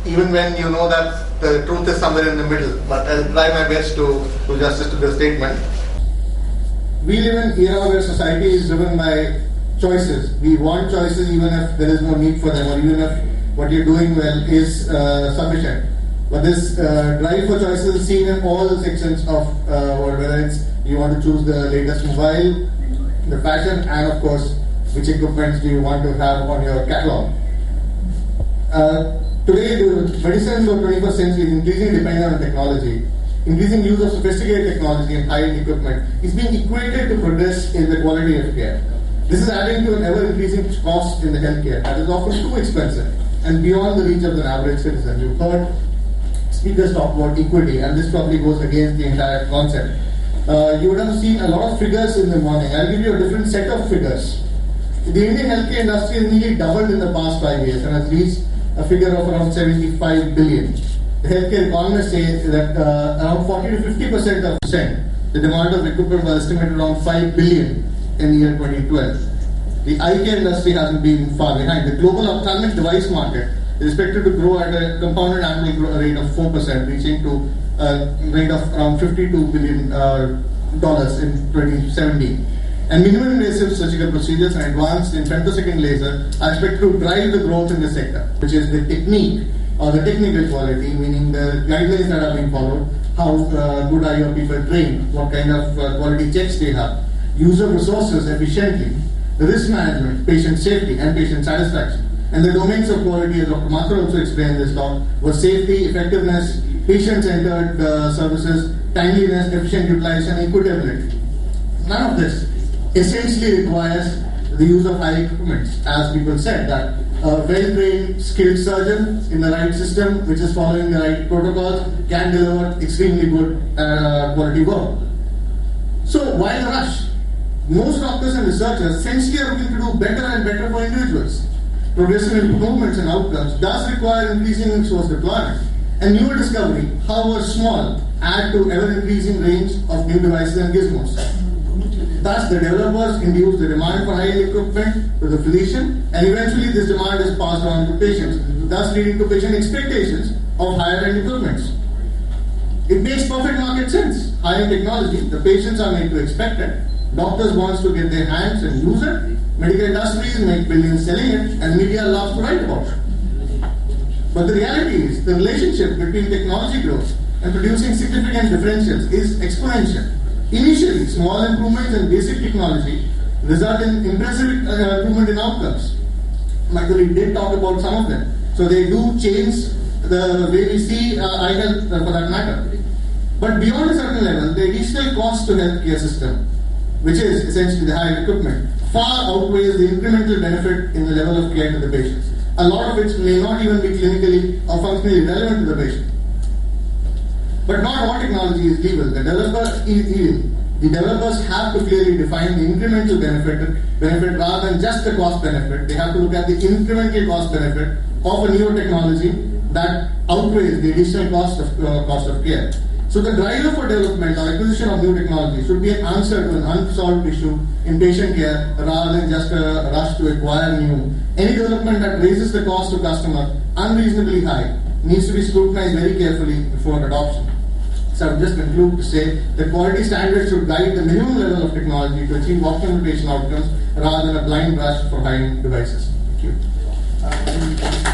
even when you know that the truth is somewhere in the middle. But I'll try my best to do justice to the statement. We live in an era where society is driven by choices. We want choices even if there is no need for them, or even if what you're doing well is sufficient. But this drive for choices is seen in all sections of whether it's you want to choose the latest mobile, the fashion, and of course, which equipment do you want to have on your catalog. Today, the medicine of the 21st century is increasingly dependent on technology. Increasing use of sophisticated technology and high-end equipment is being equated to progress in the quality of care. This is adding to an ever-increasing cost in the healthcare that is often too expensive and beyond the reach of the average citizen. You've heard speakers talk about equity, and this probably goes against the entire concept. You would have seen a lot of figures in the morning. I'll give you a different set of figures. The Indian healthcare industry has nearly doubled in the past 5 years and has reached a figure of around 75 billion. The healthcare economists say that around 40 to 50% of the demand of equipment was estimated around 5 billion in the year 2012. The eye care industry hasn't been far behind. The global ophthalmic device market is expected to grow at a compounded annual rate of 4%, reaching to a rate of around $52 billion in 2017. And minimally invasive surgical procedures and advanced in femtosecond laser are expected to drive the growth in the sector, which is the technique or the technical quality, meaning the guidelines that are being followed, how good are your people trained, what kind of quality checks they have, use of resources efficiently, the risk management, patient safety, and patient satisfaction. And the domains of quality, as Dr. Mathur also explained in this talk, was safety, effectiveness, patient-centered services, timeliness, efficient utilization, and equitability. None of this essentially requires the use of high equipment. As people said, that a well-trained, skilled surgeon in the right system, which is following the right protocols, can deliver extremely good quality work. So why the rush? Most doctors and researchers essentially are looking to do better and better for individuals. Progressive improvements in outcomes does require increasing resource deployment, and newer discovery, however small, add to ever-increasing range of new devices and gizmos. Thus, the developers induce the demand for high-end equipment to the physician, and eventually this demand is passed on to patients, thus leading to patient expectations of higher-end equipment. It makes perfect market sense. High-end technology, the patients are made to expect it. Doctors want to get their hands and use it. Medical industries make billions selling it, and media loves to write about it. But the reality is, the relationship between technology growth and producing significant differentials is exponential. Initially, small improvements in basic technology result in impressive improvement in outcomes. My colleague did talk about some of them. So they do change the way we see eye health for that matter. But beyond a certain level, the additional cost to healthcare system, which is essentially the higher equipment, far outweighs the incremental benefit in the level of care to the patients. A lot of which may not even be clinically or functionally relevant to the patient. But not all technology is evil. The developers have to clearly define the incremental benefit rather than just the cost benefit. They have to look at the incremental cost benefit of a newer technology that outweighs the additional cost of care. So the driver for development or acquisition of new technology should be an answer to an unsolved issue in patient care rather than just a rush to acquire new. Any development that raises the cost to customer unreasonably high needs to be scrutinized very carefully before adoption. So I would just conclude to say that quality standards should guide the minimum level of technology to achieve optimal patient outcomes rather than a blind rush for high-end devices. Thank you.